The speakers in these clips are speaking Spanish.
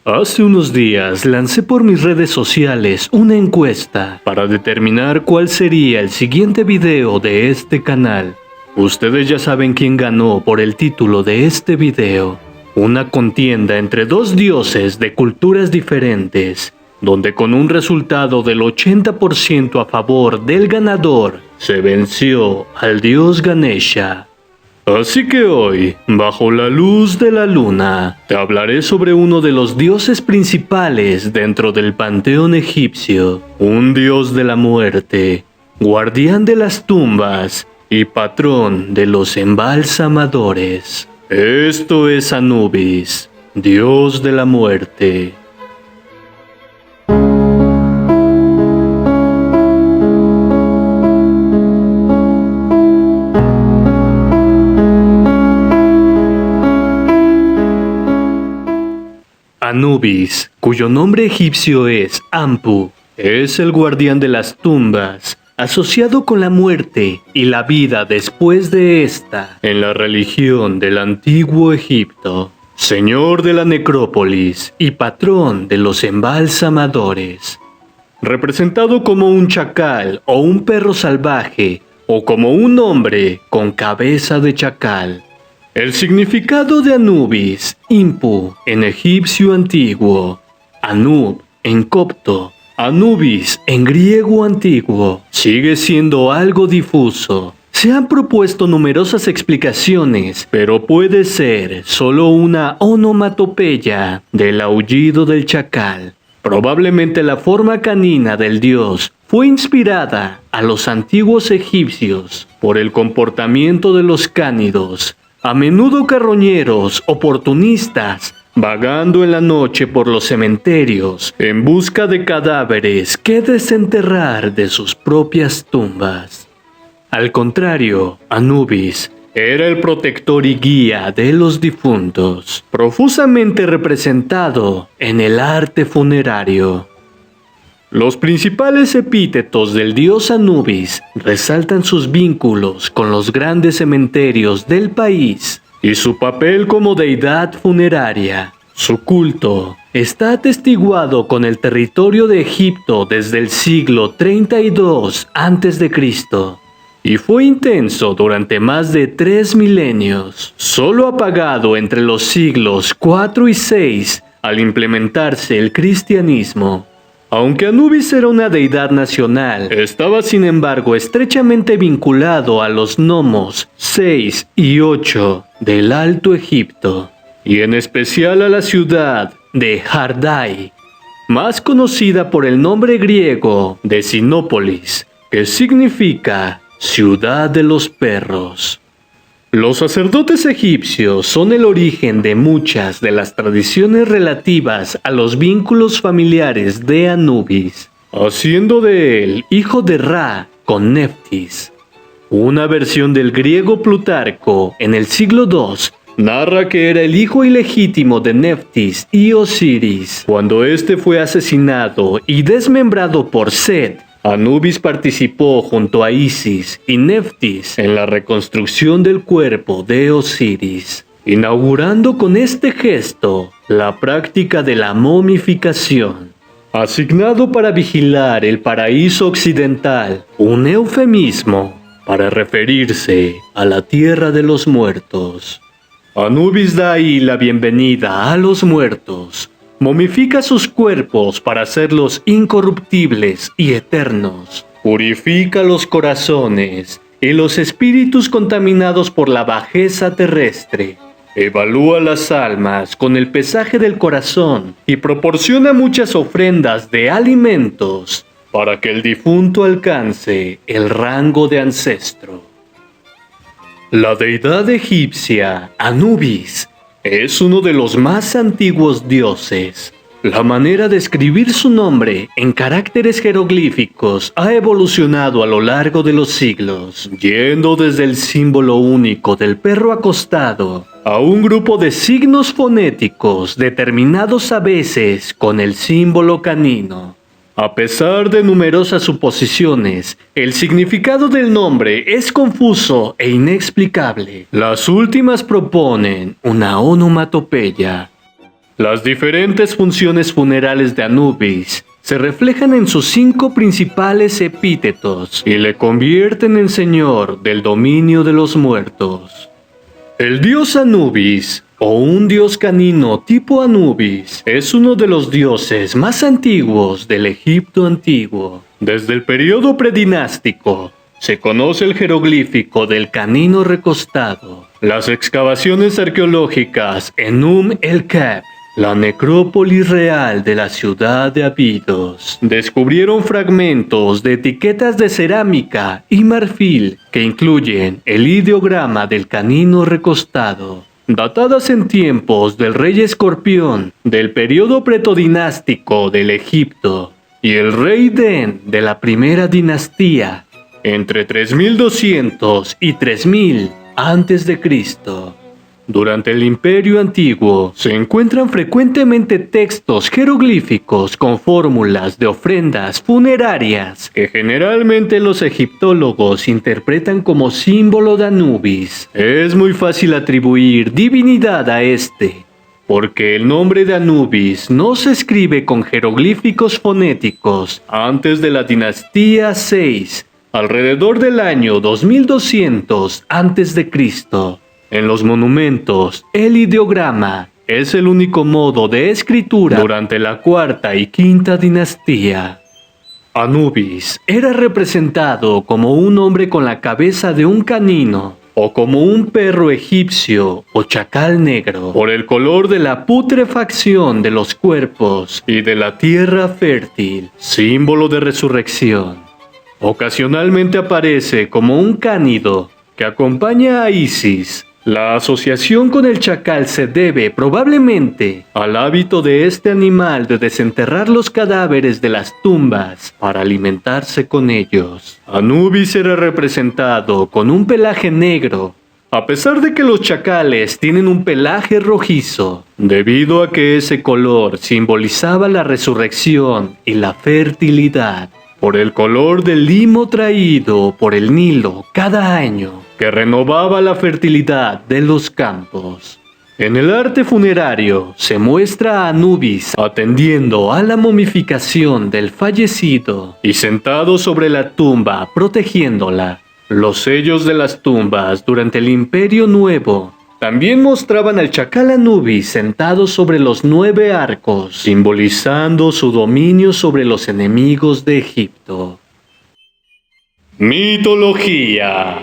Hace unos días lancé por mis redes sociales una encuesta para determinar cuál sería el siguiente video de este canal. Ustedes ya saben quién ganó por el título de este video. Una contienda entre dos dioses de culturas diferentes, donde con un resultado del 80% a favor del ganador, se venció al dios Ganesha. Así que hoy, bajo la luz de la luna, te hablaré sobre uno de los dioses principales dentro del panteón egipcio, un dios de la muerte, guardián de las tumbas y patrón de los embalsamadores. Esto es Anubis, dios de la muerte. Anubis, cuyo nombre egipcio es Anpu, es el guardián de las tumbas, asociado con la muerte y la vida después de esta en la religión del antiguo Egipto, señor de la necrópolis y patrón de los embalsamadores. Representado como un chacal o un perro salvaje, o como un hombre con cabeza de chacal. El significado de Anubis, Impu en egipcio antiguo, Anub en copto, Anubis en griego antiguo, sigue siendo algo difuso. Se han propuesto numerosas explicaciones, pero puede ser solo una onomatopeya del aullido del chacal. Probablemente la forma canina del dios fue inspirada a los antiguos egipcios por el comportamiento de los cánidos, a menudo carroñeros oportunistas, vagando en la noche por los cementerios en busca de cadáveres que desenterrar de sus propias tumbas. Al contrario, Anubis era el protector y guía de los difuntos, profusamente representado en el arte funerario. Los principales epítetos del dios Anubis resaltan sus vínculos con los grandes cementerios del país y su papel como deidad funeraria. Su culto está atestiguado con el territorio de Egipto desde el siglo 32 a.C. y fue intenso durante más de 3 milenios, solo apagado entre los siglos 4 y 6 al implementarse el cristianismo. Aunque Anubis era una deidad nacional, estaba sin embargo estrechamente vinculado a los gnomos 6 y 8 del Alto Egipto, y en especial a la ciudad de Hardai, más conocida por el nombre griego de Sinópolis, que significa ciudad de los perros. Los sacerdotes egipcios son el origen de muchas de las tradiciones relativas a los vínculos familiares de Anubis, haciendo de él hijo de Ra con Neftis. Una versión del griego Plutarco en el siglo II narra que era el hijo ilegítimo de Neftis y Osiris. Cuando éste fue asesinado y desmembrado por Set, Anubis participó junto a Isis y Neftis en la reconstrucción del cuerpo de Osiris, inaugurando con este gesto la práctica de la momificación. Asignado para vigilar el paraíso occidental, un eufemismo para referirse a la tierra de los muertos. Anubis da ahí la bienvenida a los muertos. Momifica sus cuerpos para hacerlos incorruptibles y eternos. Purifica los corazones y los espíritus contaminados por la bajeza terrestre. Evalúa las almas con el pesaje del corazón y proporciona muchas ofrendas de alimentos para que el difunto alcance el rango de ancestro. La deidad egipcia, Anubis, es uno de los más antiguos dioses. La manera de escribir su nombre en caracteres jeroglíficos ha evolucionado a lo largo de los siglos, yendo desde el símbolo único del perro acostado a un grupo de signos fonéticos determinados a veces con el símbolo canino. A pesar de numerosas suposiciones, el significado del nombre es confuso e inexplicable. Las últimas proponen una onomatopeya. Las diferentes funciones funerales de Anubis se reflejan en sus 5 principales epítetos y le convierten en señor del dominio de los muertos. El dios Anubis, o un dios canino tipo Anubis, es uno de los dioses más antiguos del Egipto antiguo. Desde el periodo predinástico, se conoce el jeroglífico del canino recostado. Las excavaciones arqueológicas en el-Kab, la necrópolis real de la ciudad de Abidos, descubrieron fragmentos de etiquetas de cerámica y marfil que incluyen el ideograma del canino recostado, datadas en tiempos del rey Escorpión del periodo pretodinástico del Egipto y el rey Den de la primera dinastía, entre 3200 y 3000 a.C. Durante el Imperio Antiguo se encuentran frecuentemente textos jeroglíficos con fórmulas de ofrendas funerarias que generalmente los egiptólogos interpretan como símbolo de Anubis. Es muy fácil atribuir divinidad a este, porque el nombre de Anubis no se escribe con jeroglíficos fonéticos antes de la dinastía 6, alrededor del año 2200 a.C. En los monumentos, el ideograma es el único modo de escritura durante la cuarta y quinta dinastía. Anubis era representado como un hombre con la cabeza de un canino, o como un perro egipcio o chacal negro, por el color de la putrefacción de los cuerpos y de la tierra fértil, símbolo de resurrección. Ocasionalmente aparece como un cánido que acompaña a Isis. La asociación con el chacal se debe probablemente al hábito de este animal de desenterrar los cadáveres de las tumbas para alimentarse con ellos. Anubis era representado con un pelaje negro, a pesar de que los chacales tienen un pelaje rojizo, debido a que ese color simbolizaba la resurrección y la fertilidad, por el color del limo traído por el Nilo cada año, que renovaba la fertilidad de los campos. En el arte funerario se muestra a Anubis atendiendo a la momificación del fallecido y sentado sobre la tumba protegiéndola. Los sellos de las tumbas durante el Imperio Nuevo también mostraban al chacal Anubis sentado sobre los 9 arcos, simbolizando su dominio sobre los enemigos de Egipto. Mitología.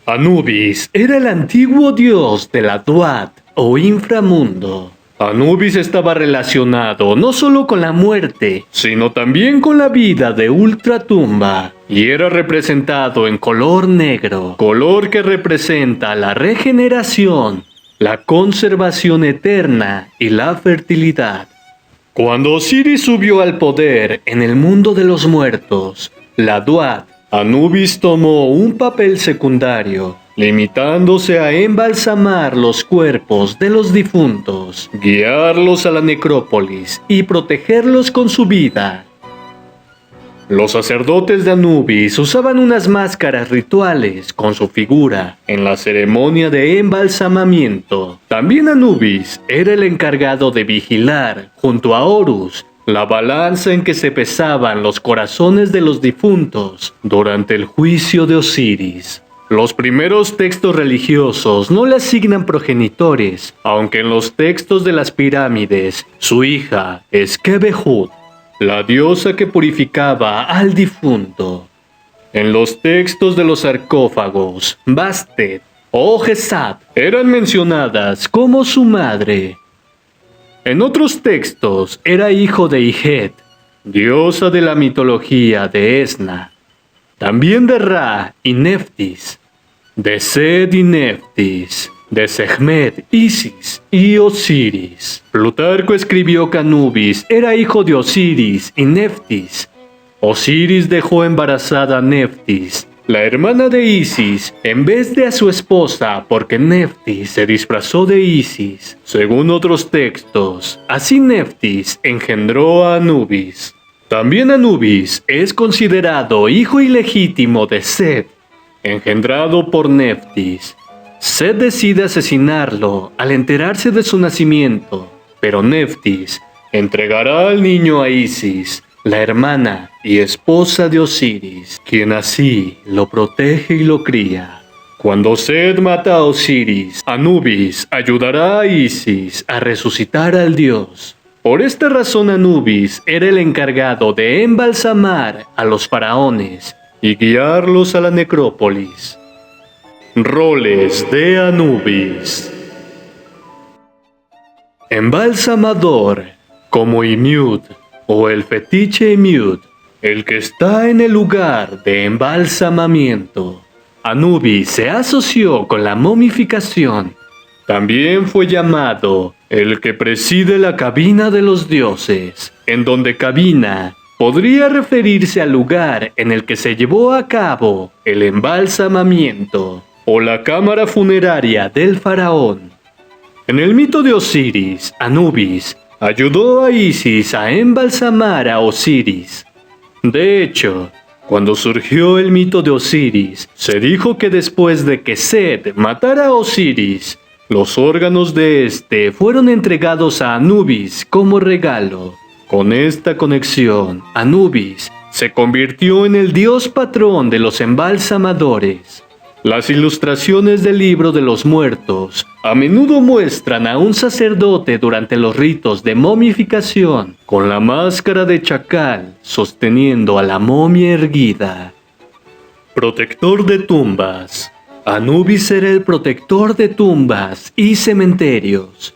Anubis era el antiguo dios de la Duat o inframundo. Anubis estaba relacionado no solo con la muerte, sino también con la vida de ultratumba, y era representado en color negro, color que representa la regeneración, la conservación eterna y la fertilidad. Cuando Osiris subió al poder en el mundo de los muertos, la Duat, Anubis tomó un papel secundario, limitándose a embalsamar los cuerpos de los difuntos, guiarlos a la necrópolis y protegerlos con su vida. Los sacerdotes de Anubis usaban unas máscaras rituales con su figura en la ceremonia de embalsamamiento. También Anubis era el encargado de vigilar, junto a Horus, la balanza en que se pesaban los corazones de los difuntos durante el juicio de Osiris. Los primeros textos religiosos no le asignan progenitores, aunque en los textos de las pirámides, su hija es Quebehut, la diosa que purificaba al difunto. En los textos de los sarcófagos, Bastet o Gesat eran mencionadas como su madre. En otros textos era hijo de Ijet, diosa de la mitología de Esna, también de Ra y Neftis, de Sed y Neftis, de Sekhmet, Isis y Osiris. Plutarco escribió que Anubis era hijo de Osiris y Neftis. Osiris dejó embarazada a Neftis, la hermana de Isis, en vez de a su esposa, porque Neftis se disfrazó de Isis. Según otros textos, así Neftis engendró a Anubis. También Anubis es considerado hijo ilegítimo de Set, engendrado por Neftis. Set decide asesinarlo al enterarse de su nacimiento, pero Neftis entregará al niño a Isis, la hermana y esposa de Osiris, quien así lo protege y lo cría. Cuando Set mata a Osiris, Anubis ayudará a Isis a resucitar al dios. Por esta razón Anubis era el encargado de embalsamar a los faraones y guiarlos a la necrópolis. Roles de Anubis. Embalsamador, como Ymud o el fetiche Ymud, el que está en el lugar de embalsamamiento. Anubis se asoció con la momificación. También fue llamado el que preside la cabina de los dioses, en donde cabina podría referirse al lugar en el que se llevó a cabo el embalsamamiento, o la cámara funeraria del faraón. En el mito de Osiris, Anubis ayudó a Isis a embalsamar a Osiris. De hecho, cuando surgió el mito de Osiris, se dijo que después de que Set matara a Osiris, los órganos de este fueron entregados a Anubis como regalo. Con esta conexión, Anubis se convirtió en el dios patrón de los embalsamadores. Las ilustraciones del libro de los muertos a menudo muestran a un sacerdote durante los ritos de momificación con la máscara de chacal sosteniendo a la momia erguida. Protector de tumbas. Anubis era el protector de tumbas y cementerios.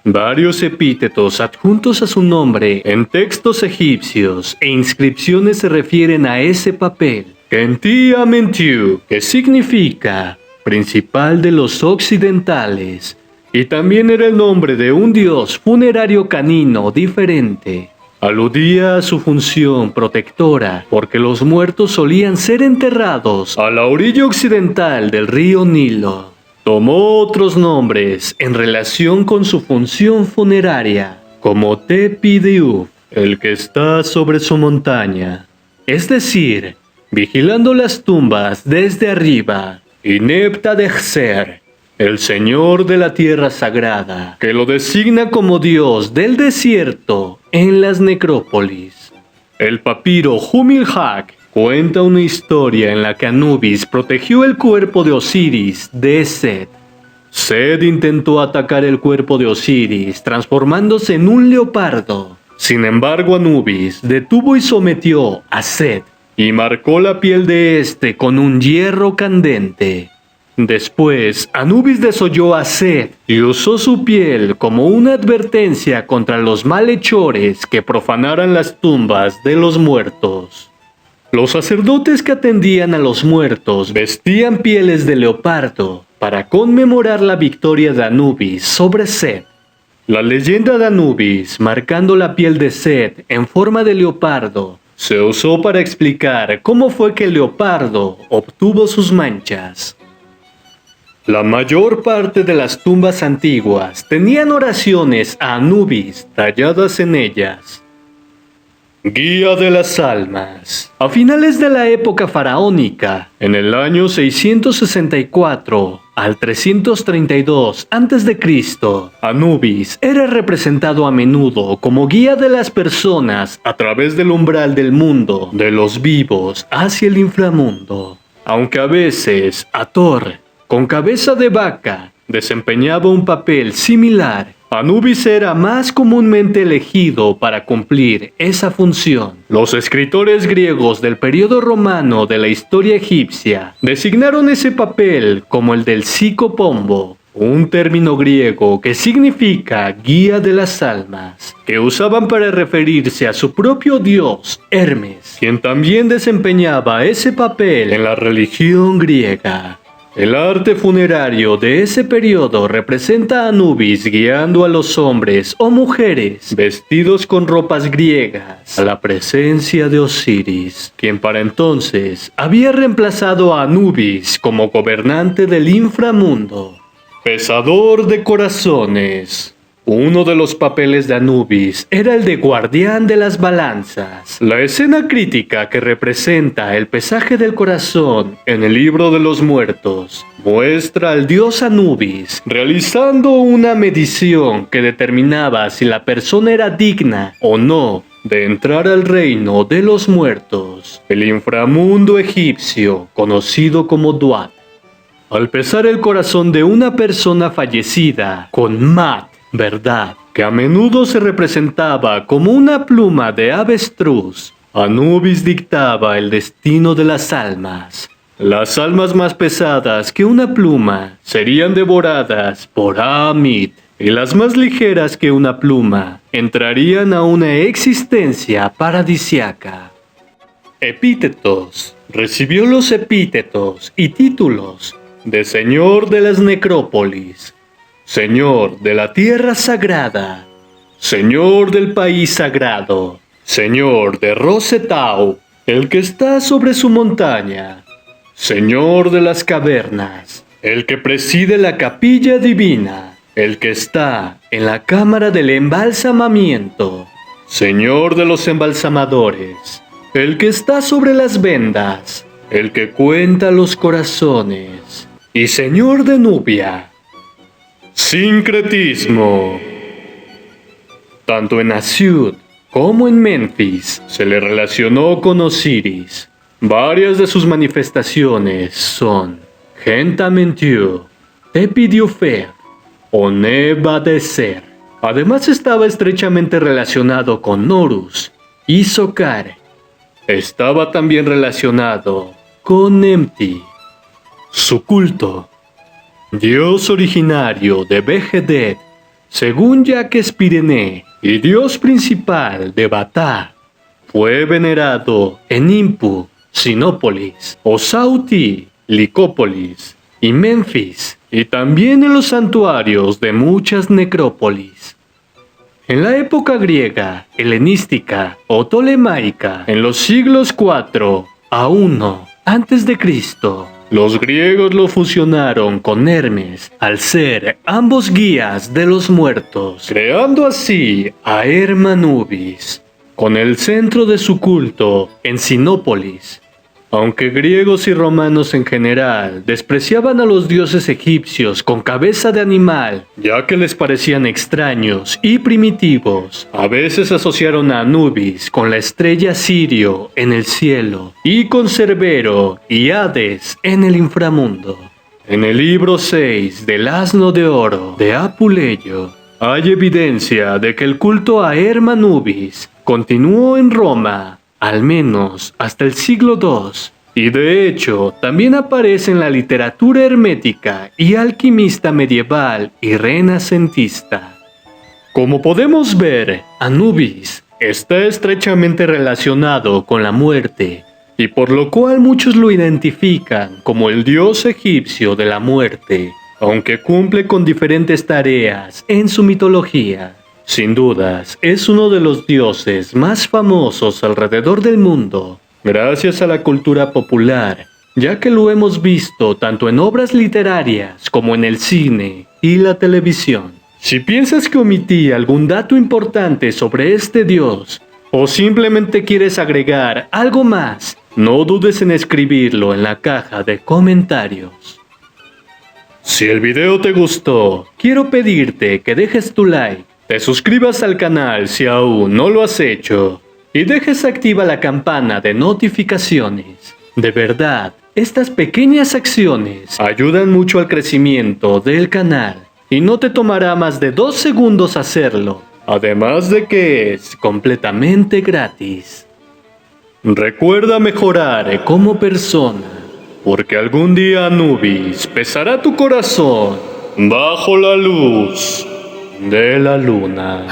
Varios epítetos adjuntos a su nombre en textos egipcios e inscripciones se refieren a ese papel. Khenti Amentiu, que significa principal de los occidentales, y también era el nombre de un dios funerario canino diferente. Aludía a su función protectora porque los muertos solían ser enterrados a la orilla occidental del río Nilo. Tomó otros nombres en relación con su función funeraria, como Tepidiuf, el que está sobre su montaña, es decir, vigilando las tumbas desde arriba, y Nebta-Dehzer, el señor de la tierra sagrada, que lo designa como dios del desierto en las necrópolis. El papiro Humilhak cuenta una historia en la que Anubis protegió el cuerpo de Osiris de Set. Set intentó atacar el cuerpo de Osiris transformándose en un leopardo. Sin embargo, Anubis detuvo y sometió a Set y marcó la piel de este con un hierro candente. Después, Anubis desolló a Set y usó su piel como una advertencia contra los malhechores que profanaran las tumbas de los muertos. Los sacerdotes que atendían a los muertos vestían pieles de leopardo para conmemorar la victoria de Anubis sobre Set. La leyenda de Anubis, marcando la piel de Set en forma de leopardo, se usó para explicar cómo fue que el leopardo obtuvo sus manchas. La mayor parte de las tumbas antiguas tenían oraciones a Anubis talladas en ellas. Guía de las almas. A finales de la época faraónica, en el año 664 al 332 a.C., Anubis era representado a menudo como guía de las personas a través del umbral del mundo de los vivos hacia el inframundo. Aunque a veces Hathor, con cabeza de vaca, desempeñaba un papel similar, Anubis era más comúnmente elegido para cumplir esa función. Los escritores griegos del periodo romano de la historia egipcia designaron ese papel como el del psicopombo, un término griego que significa guía de las almas, que usaban para referirse a su propio dios, Hermes, quien también desempeñaba ese papel en la religión griega. El arte funerario de ese periodo representa a Anubis guiando a los hombres o mujeres vestidos con ropas griegas a la presencia de Osiris, quien para entonces había reemplazado a Anubis como gobernante del inframundo. Pesador de corazones. Uno de los papeles de Anubis era el de guardián de las balanzas. La escena crítica que representa el pesaje del corazón en el libro de los muertos muestra al dios Anubis realizando una medición que determinaba si la persona era digna o no de entrar al reino de los muertos, el inframundo egipcio conocido como Duat. Al pesar el corazón de una persona fallecida con Mat, verdad, que a menudo se representaba como una pluma de avestruz, Anubis dictaba el destino de las almas. Las almas más pesadas que una pluma serían devoradas por Amit, y las más ligeras que una pluma entrarían a una existencia paradisiaca. Epítetos. Recibió los epítetos y títulos de Señor de las Necrópolis, Señor de la Tierra Sagrada, Señor del País Sagrado, Señor de Rosetau, el que está sobre su montaña, Señor de las Cavernas, el que preside la capilla divina, el que está en la cámara del embalsamamiento, Señor de los embalsamadores, el que está sobre las vendas, el que cuenta los corazones, y Señor de Nubia. Sincretismo. Tanto en Asiut como en Memphis se le relacionó con Osiris. Varias de sus manifestaciones son Gentamentiu, Tepidiufef o Nebadeser. Además estaba estrechamente relacionado con Horus y Sokar. Estaba también relacionado con Nemti. Su culto. Dios originario de Vejedet, según Jacques Pirené, y dios principal de Batá, fue venerado en Impu, Sinópolis, Osauti, Licópolis y Memphis, y también en los santuarios de muchas necrópolis. En la época griega, helenística o tolemaica, en los siglos 4 a 1 a.C., los griegos lo fusionaron con Hermes al ser ambos guías de los muertos, creando así a Hermanubis, con el centro de su culto en Sinópolis. Aunque griegos y romanos en general despreciaban a los dioses egipcios con cabeza de animal, ya que les parecían extraños y primitivos, a veces asociaron a Anubis con la estrella Sirio en el cielo y con Cerbero y Hades en el inframundo. En el libro 6 del Asno de Oro de Apuleyo hay evidencia de que el culto a Hermanubis continuó en Roma al menos hasta el siglo II, y de hecho también aparece en la literatura hermética y alquimista medieval y renacentista. Como podemos ver, Anubis está estrechamente relacionado con la muerte, y por lo cual muchos lo identifican como el dios egipcio de la muerte, aunque cumple con diferentes tareas en su mitología. Sin dudas, es uno de los dioses más famosos alrededor del mundo, gracias a la cultura popular, ya que lo hemos visto tanto en obras literarias como en el cine y la televisión. Si piensas que omití algún dato importante sobre este dios, o simplemente quieres agregar algo más, no dudes en escribirlo en la caja de comentarios. Si el video te gustó, quiero pedirte que dejes tu like, te suscribas al canal si aún no lo has hecho y dejes activa la campana de notificaciones. De verdad, estas pequeñas acciones ayudan mucho al crecimiento del canal y no te tomará más de 2 segundos hacerlo, además de que es completamente gratis. Recuerda mejorar como persona, porque algún día Anubis pesará tu corazón bajo la luz de la luna.